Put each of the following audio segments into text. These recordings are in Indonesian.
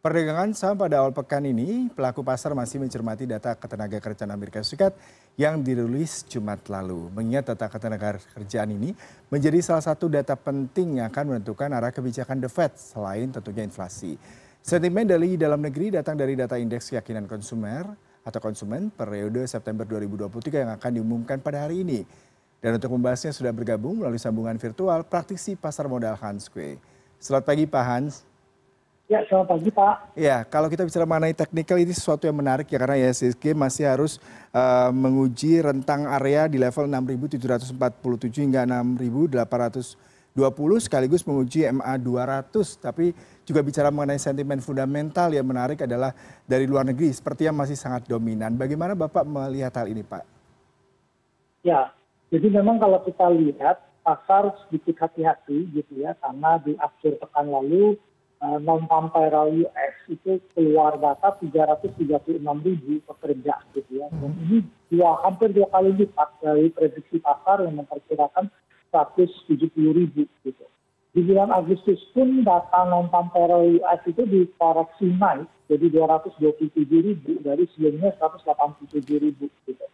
Perdagangan saham pada awal pekan ini, pelaku pasar masih mencermati data ketenagakerjaan Amerika Serikat yang dirilis Jumat lalu. Mengingat data ketenagakerjaan ini menjadi salah satu data penting yang akan menentukan arah kebijakan The Fed selain tentunya inflasi. Sentimen dari dalam negeri datang dari data indeks keyakinan konsumer atau konsumen periode September 2023 yang akan diumumkan pada hari ini. Dan untuk membahasnya sudah bergabung melalui sambungan virtual praktisi pasar modal Hans Kueh. Selamat pagi Pak Hans. Ya, selamat pagi Pak. Ya, kalau kita bicara mengenai teknikal ini sesuatu yang menarik ya karena IHSG masih harus menguji rentang area di level 6.747 hingga 6.820 sekaligus menguji MA 200. Tapi juga bicara mengenai sentimen fundamental yang menarik adalah dari luar negeri seperti yang masih sangat dominan. Bagaimana Bapak melihat hal ini, Pak? Ya, jadi memang kalau kita lihat pasar sedikit hati-hati gitu ya karena di akhir pekan lalu non-farm payroll US itu keluar data 336.000 pekerja gitu ya. Dan ini hampir dua kali lipat dari prediksi pasar yang memperkirakan 170.000 gitu. Di bulan Agustus pun data non-farm payroll US itu dikoreksi naik jadi 227.000 dari sebelumnya 187.000 gitu.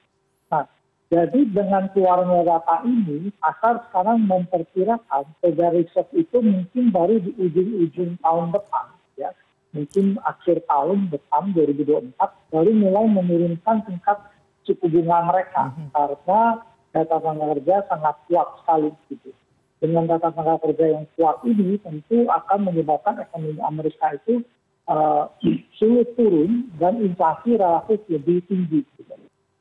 Nah, jadi dengan keluarnya data ini, pasar sekarang memperkirakan Federal Reserve itu mungkin baru di ujung-ujung tahun depan, ya, mungkin akhir tahun depan 2024 baru mulai menurunkan tingkat suku bunga mereka karena data tenaga kerja sangat kuat sekali gitu. Dengan data tenaga kerja yang kuat ini tentu akan menyebabkan ekonomi Amerika itu sulit turun dan inflasi relatif lebih tinggi. Gitu.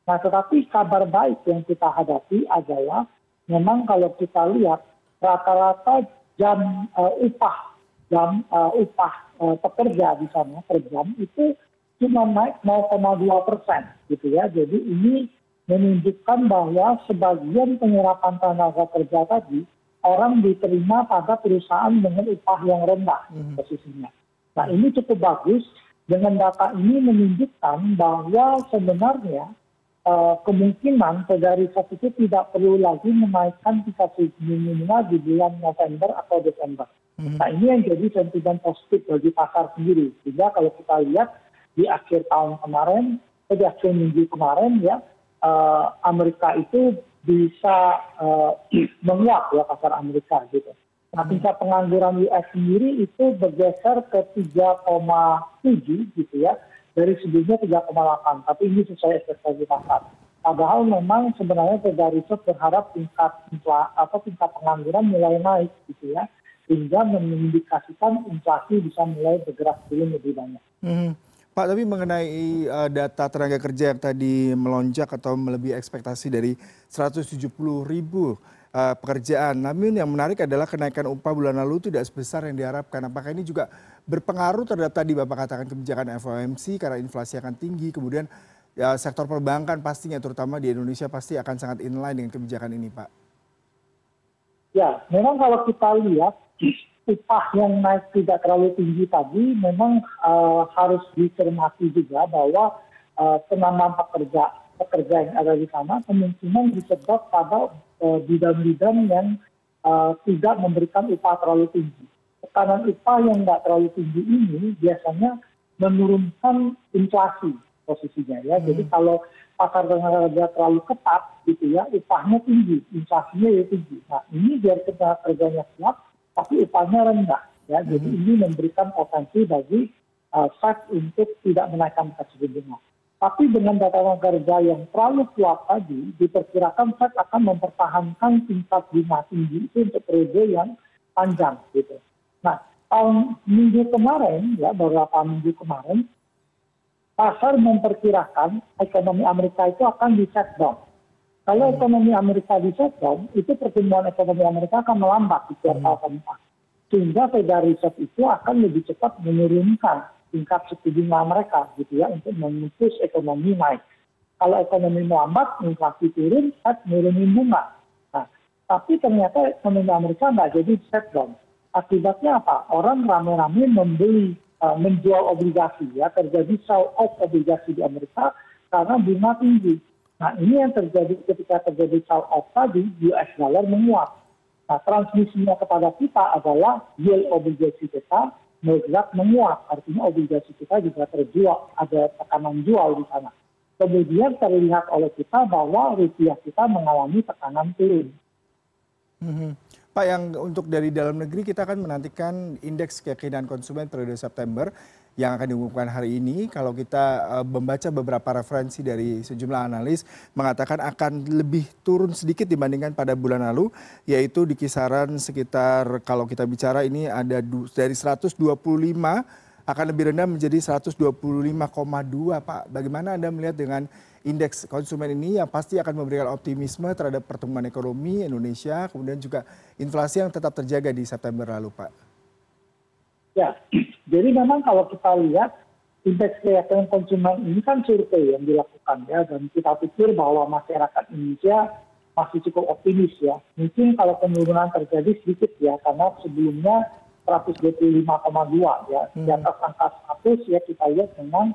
Nah, tetapi kabar baik yang kita hadapi adalah memang kalau kita lihat rata-rata upah pekerja di sana per jam itu cuma naik 0,2% gitu ya. Jadi ini menunjukkan bahwa sebagian penyerapan tenaga kerja tadi orang diterima pada perusahaan dengan upah yang rendah posisinya. Nah, ini cukup bagus. Dengan data ini menunjukkan bahwa sebenarnya kemungkinan Federal Reserve itu tidak perlu lagi menaikkan tingkat suku bunga di bulan November atau Desember. Nah, ini yang jadi sentimen positif bagi pasar sendiri. Sehingga kalau kita lihat di akhir tahun kemarin, di akhir minggu kemarin ya, Amerika itu bisa menguat ya pasar Amerika gitu. Nah, tingkat pengangguran US sendiri itu bergeser ke 3,7 gitu ya. Dari sebelumnya 3,8, tapi ini sesuai ekspektasi pasar. Padahal memang sebenarnya Federal Reserve berharap tingkat pengangguran mulai naik gitu ya, sehingga mengindikasikan inflasi bisa mulai bergerak turun lebih banyak. Pak, tapi mengenai data tenaga kerja yang tadi melonjak atau melebihi ekspektasi dari 170.000 pekerjaan. Namun yang menarik adalah kenaikan upah bulan lalu tidak sebesar yang diharapkan. Apakah ini juga berpengaruh terhadap tadi Bapak katakan kebijakan FOMC karena inflasi akan tinggi, kemudian ya, sektor perbankan pastinya terutama di Indonesia pasti akan sangat inline dengan kebijakan ini, Pak? Ya, memang kalau kita lihat upah yang naik tidak terlalu tinggi tadi memang harus dicermati juga bahwa penambahan pekerja yang ada di sana kemungkinan disebut pada bidang-bidang yang tidak memberikan upah terlalu tinggi. Tekanan upah yang tidak terlalu tinggi ini biasanya menurunkan inflasi posisinya ya. Jadi kalau pasar tenaga kerja terlalu ketat gitu ya, upahnya tinggi, inflasinya ya tinggi. Nah, ini biar tenaga kerjanya kuat, tapi upahnya rendah ya. Jadi ini memberikan potensi bagi Fed untuk tidak menaikkan tingkat suku bunga. Tapi dengan data tenaga kerja yang terlalu kuat tadi, diperkirakan Fed akan mempertahankan tingkat bunga tinggi itu untuk periode yang panjang gitu. Nah, minggu kemarin ya, beberapa minggu kemarin, pasar memperkirakan ekonomi Amerika itu akan di-shut down. Kalau ekonomi Amerika di-shut down, itu pertumbuhan ekonomi Amerika akan melambat di kuartal keempat. Sehingga Federal Reserve itu akan lebih cepat menurunkan tingkat suku bunga mereka gitu ya untuk memutus ekonomi naik. Kalau ekonomi melambat, inflasi turun, Fed nurunin bunga. Nah, tapi ternyata ekonomi Amerika nggak jadi shut down. Akibatnya apa? Orang rame-rame menjual obligasi ya, terjadi sell off obligasi di Amerika karena bunga tinggi. Nah, ini yang terjadi ketika terjadi sell off tadi, US dollar menguat. Nah, transmisinya kepada kita adalah yield obligasi kita bergerak menguat, artinya obligasi kita juga terjual, ada tekanan jual di sana. Kemudian terlihat oleh kita bahwa rupiah kita mengalami tekanan turun. Mhm. Pak, yang untuk dari dalam negeri kita akan menantikan indeks keyakinan konsumen periode September yang akan diumumkan hari ini. Kalau kita membaca beberapa referensi dari sejumlah analis mengatakan akan lebih turun sedikit dibandingkan pada bulan lalu, yaitu di kisaran sekitar kalau kita bicara ini ada dari 125 akan lebih rendah menjadi 125,2, Pak. Bagaimana Anda melihat dengan indeks konsumen ini yang pasti akan memberikan optimisme terhadap pertumbuhan ekonomi Indonesia, kemudian juga inflasi yang tetap terjaga di September lalu, Pak? Ya, jadi memang kalau kita lihat indeks keyakinan konsumen ini kan survei yang dilakukan ya, dan kita pikir bahwa masyarakat Indonesia masih cukup optimis ya. Mungkin kalau penurunan terjadi sedikit ya, karena sebelumnya 125,2 ya, di atas angka 100 ya kita lihat memang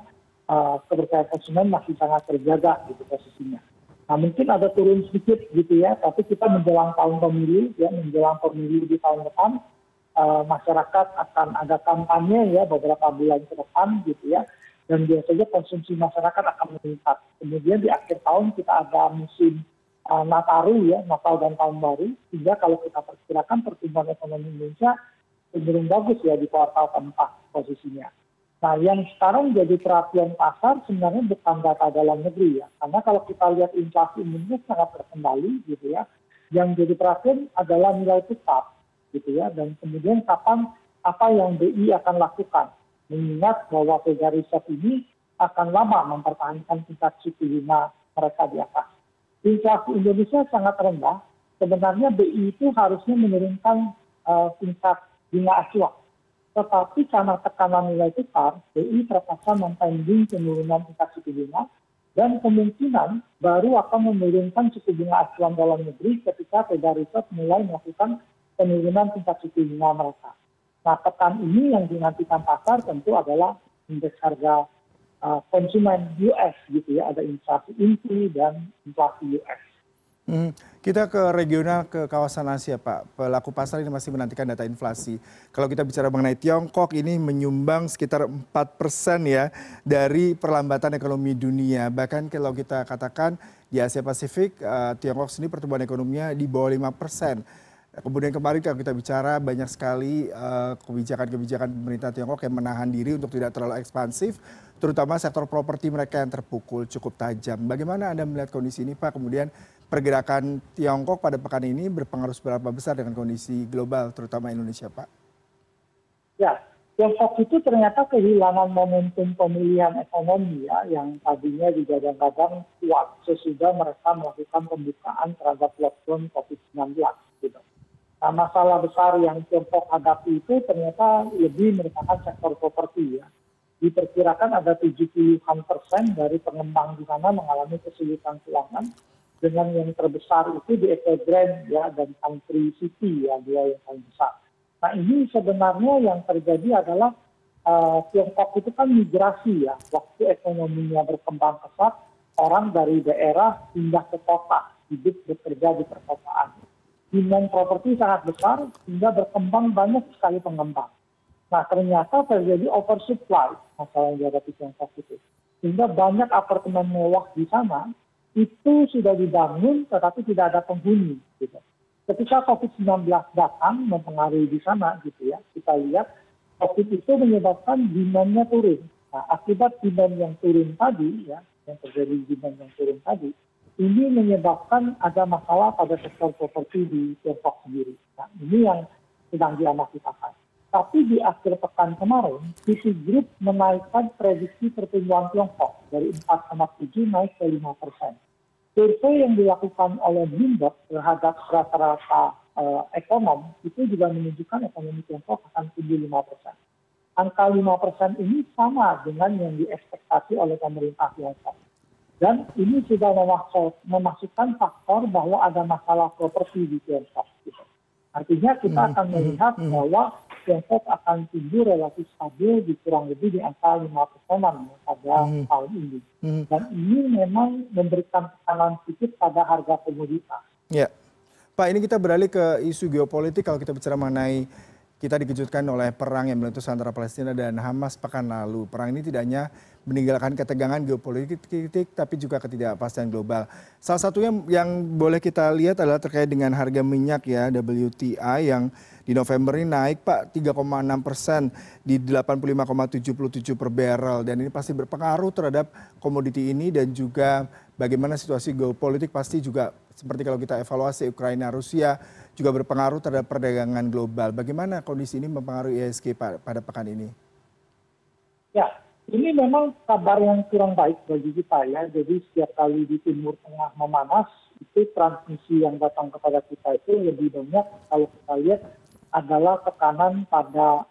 kepercayaan konsumen masih sangat terjaga gitu posisinya. Nah mungkin ada turun sedikit gitu ya, tapi kita menjelang tahun pemilu ya, menjelang pemilu di tahun depan, masyarakat akan ada kampanye ya beberapa bulan ke depan gitu ya, dan biasanya konsumsi masyarakat akan meningkat. Kemudian di akhir tahun kita ada musim Nataru ya, Natal dan Tahun Baru, sehingga kalau kita perkirakan pertumbuhan ekonomi Indonesia cenderung bagus ya di kuartal keempat posisinya. Nah yang sekarang jadi perhatian pasar sebenarnya bukan data dalam negeri ya, karena kalau kita lihat inflasi Indonesia sangat terkendali gitu ya, yang jadi perhatian adalah nilai tukar gitu ya, dan kemudian kapan apa yang BI akan lakukan, mengingat bahwa Federal Reserve ini akan lama mempertahankan tingkat suku bunga mereka di atas. Inflasi Indonesia sangat rendah, sebenarnya BI itu harusnya menurunkan tingkat bunga acuan, tetapi karena tekanan nilai tukar, BI terpaksa memending penurunan tingkat suku bunga, dan kemungkinan baru akan menurunkan suku bunga acuan dalam negeri ketika Federal Reserve mulai melakukan penurunan tingkat suku bunga mereka. Nah, tekan ini yang dinantikan pasar tentu adalah indeks harga konsumen US gitu ya, ada inflasi inti dan inflasi US. Kita ke regional, ke kawasan Asia, Pak. Pelaku pasar ini masih menantikan data inflasi. Kalau kita bicara mengenai Tiongkok, ini menyumbang sekitar 4% ya dari perlambatan ekonomi dunia. Bahkan kalau kita katakan di Asia Pasifik, Tiongkok sendiri pertumbuhan ekonominya di bawah 5%. Kemudian kemarin kalau kita bicara banyak sekali kebijakan-kebijakan pemerintah Tiongkok yang menahan diri untuk tidak terlalu ekspansif, terutama sektor properti mereka yang terpukul cukup tajam. Bagaimana Anda melihat kondisi ini, Pak? Kemudian pergerakan Tiongkok pada pekan ini berpengaruh seberapa besar dengan kondisi global, terutama Indonesia, Pak? Ya, Tiongkok itu ternyata kehilangan momentum pemulihan ekonomi ya, yang tadinya digadang-gadang kuat sesudah mereka melakukan pembukaan terhadap lockdown COVID-19 gitu. Nah, masalah besar yang Tiongkok hadapi itu ternyata lebih merupakan sektor properti ya. Diperkirakan ada 70% dari pengembang di sana mengalami kesulitan keuangan, dengan yang terbesar itu di Evergrande ya, dan Country City ya, dia yang paling besar. Nah ini sebenarnya yang terjadi adalah Tiongkok itu kan migrasi ya, waktu ekonominya berkembang pesat, orang dari daerah pindah ke kota, hidup bekerja di perkotaan. Demand properti sangat besar sehingga berkembang banyak sekali pengembang. Nah ternyata terjadi oversupply masalah yang dihadapi Tiongkok itu. Sehingga banyak apartemen mewah di sana itu sudah dibangun tetapi tidak ada penghuni. Gitu. Ketika COVID-19 datang mempengaruhi di sana gitu ya, kita lihat COVID itu menyebabkan demand-nya turun. Nah akibat demand yang turun tadi ya, yang terjadi demand yang turun tadi, ini menyebabkan ada masalah pada sektor properti di Tiongkok sendiri. Nah, ini yang sedang diamati pasar. Tapi di akhir pekan kemarin, Citigroup menaikkan prediksi pertumbuhan Tiongkok dari 4,7 naik ke 5%. Survei yang dilakukan oleh Bloomberg terhadap rata-rata ekonom itu juga menunjukkan ekonomi Tiongkok akan tumbuh 5%. Angka 5% ini sama dengan yang diekspektasi oleh pemerintah Tiongkok. Dan ini sudah memasukkan faktor bahwa ada masalah properti di Tiongkok. Gitu. Artinya kita akan melihat bahwa Tiongkok akan tumbuh relatif stabil di kurang lebih di angka 5%-an pada tahun ini. Dan ini memang memberikan tekanan sedikit pada harga komoditas. Ya, Pak, ini kita beralih ke isu geopolitik kalau kita bicara mengenai kita dikejutkan oleh perang yang meletus antara Palestina dan Hamas pekan lalu. Perang ini tidak hanya meninggalkan ketegangan geopolitik, tapi juga ketidakpastian global. Salah satunya yang boleh kita lihat adalah terkait dengan harga minyak ya, WTI yang di November ini naik Pak 3,6% di 85,77 per barrel. Dan ini pasti berpengaruh terhadap komoditi ini dan juga bagaimana situasi geopolitik pasti juga seperti kalau kita evaluasi Ukraina, Rusia juga berpengaruh terhadap perdagangan global. Bagaimana kondisi ini mempengaruhi IHSG pada pekan ini? Ya, ini memang kabar yang kurang baik bagi kita ya. Jadi setiap kali di Timur Tengah memanas, itu transmisi yang datang kepada kita itu lebih banyak kalau kita lihat adalah tekanan pada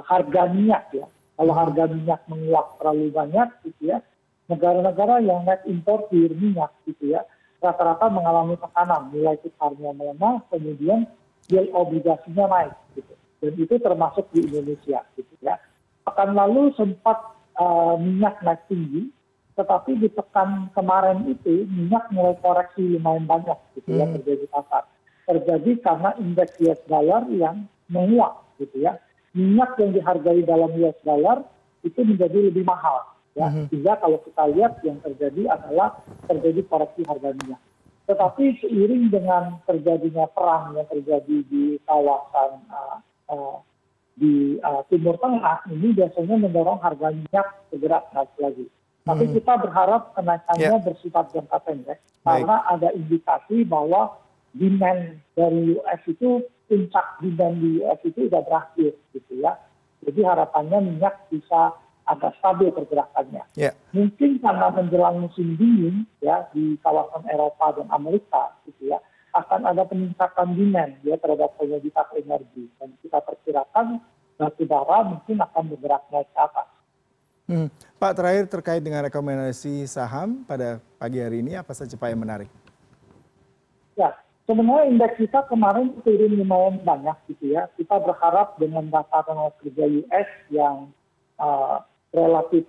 harga minyak ya. Kalau harga minyak menguap terlalu banyak gitu ya, negara-negara yang net importir minyak gitu ya, rata-rata mengalami tekanan, nilai tukarnya melemah, kemudian yield obligasinya naik gitu. Dan itu termasuk di Indonesia gitu ya. Pekan lalu sempat minyak naik tinggi, tetapi di pekan kemarin itu minyak mulai koreksi lumayan banyak gitu ya terjadi pasar. Terjadi karena indeks US dollar yang menguat gitu ya. Minyak yang dihargai dalam US dollar itu menjadi lebih mahal ya. Sehingga kalau kita lihat yang terjadi adalah terjadi koreksi harga minyak. Tetapi seiring dengan terjadinya perang yang terjadi di kawasan di Timur Tengah ini biasanya mendorong harga minyak segera naik lagi. Tapi kita berharap kenaikannya bersifat jangka pendek karena ada indikasi bahwa demand dari US itu, puncak demand di US itu sudah berakhir gitu ya. Jadi harapannya minyak bisa agak stabil pergerakannya. Mungkin karena menjelang musim dingin ya di kawasan Eropa dan Amerika gitu ya, akan ada peningkatan demand ya terhadap komoditas energi. Dan kita perkirakan batu bara mungkin akan bergerak naik ke atas. Pak, terakhir terkait dengan rekomendasi saham pada pagi hari ini, apa saja Pak yang menarik? Ya, sebenarnya indeks kita kemarin turun lumayan banyak gitu ya. Kita berharap dengan data tenaga kerja US yang relatif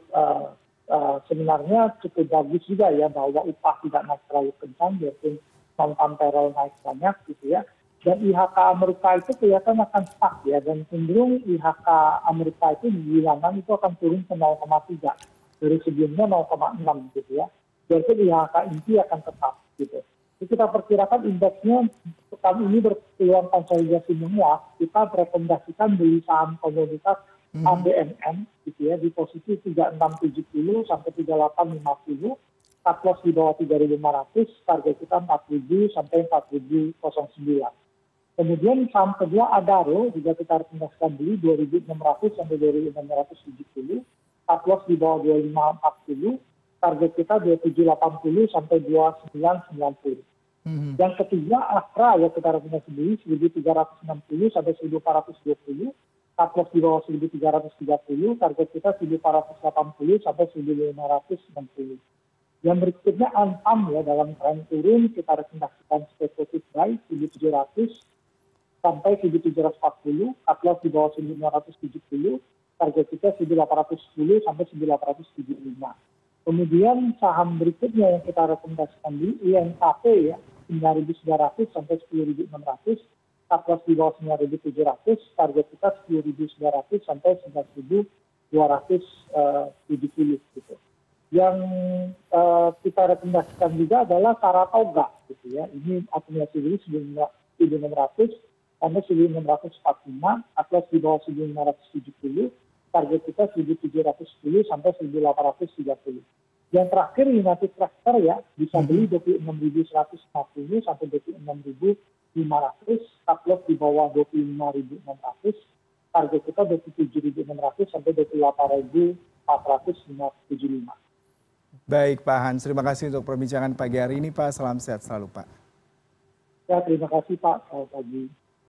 sebenarnya cukup bagus juga ya, bahwa upah tidak naik terlalu kencang, biarpun non-farm payroll naik banyak gitu ya. Dan IHK Amerika itu kelihatan akan stuck ya, dan cenderung IHK Amerika itu di bulanan itu akan turun ke 0,3 dari sebelumnya 0,6 gitu ya. Jadi IHK inti akan tetap gitu. Jadi kita perkirakan indeksnya pekan ini berpeluang konsolidasi menguat. Kita merekomendasikan beli saham komoditas ABNM gitu ya di posisi 3670 sampai 3850. Cut loss di bawah 3.500, target kita 4.000 sampai 4.009. Kemudian saham kedua Adaro juga kita rekomendasikan beli 2.600 sampai 2.670. Cut loss di bawah 2.540, target kita 2.780 sampai 2.990. Yang ketiga Astra ya kita rekomendasi beli 1.360 sampai 1.420. Cut loss di bawah 1.330, target kita 1.480 sampai 1.560. Yang berikutnya Antam ya dalam tren turun kita rekomendasikan spesifik buy 1.700 sampai 1.740, cut loss di bawah 1.970, target kita 1.810 sampai 1.875. Kemudian saham berikutnya yang kita rekomendasikan di INKP ya 9.900 sampai 10.600, cut loss di bawah 9.700, target kita 10.900 sampai 9.270 gitu. Yang kita rekomendasikan juga adalah Saratoga gitu ya. Ini akumulasi dulu 1.600 sampai 1.645, atlas di bawah 1.570, target kita 1.710 sampai 1.830. Yang terakhir United Tractor ya, bisa beli 26.150 sampai 26.500, cut loss di bawah 25.600, target kita 27.600 sampai 28.475. Baik Pak Hans, terima kasih untuk perbincangan pagi hari ini Pak. Salam sehat selalu Pak. Ya, terima kasih Pak. Selamat pagi.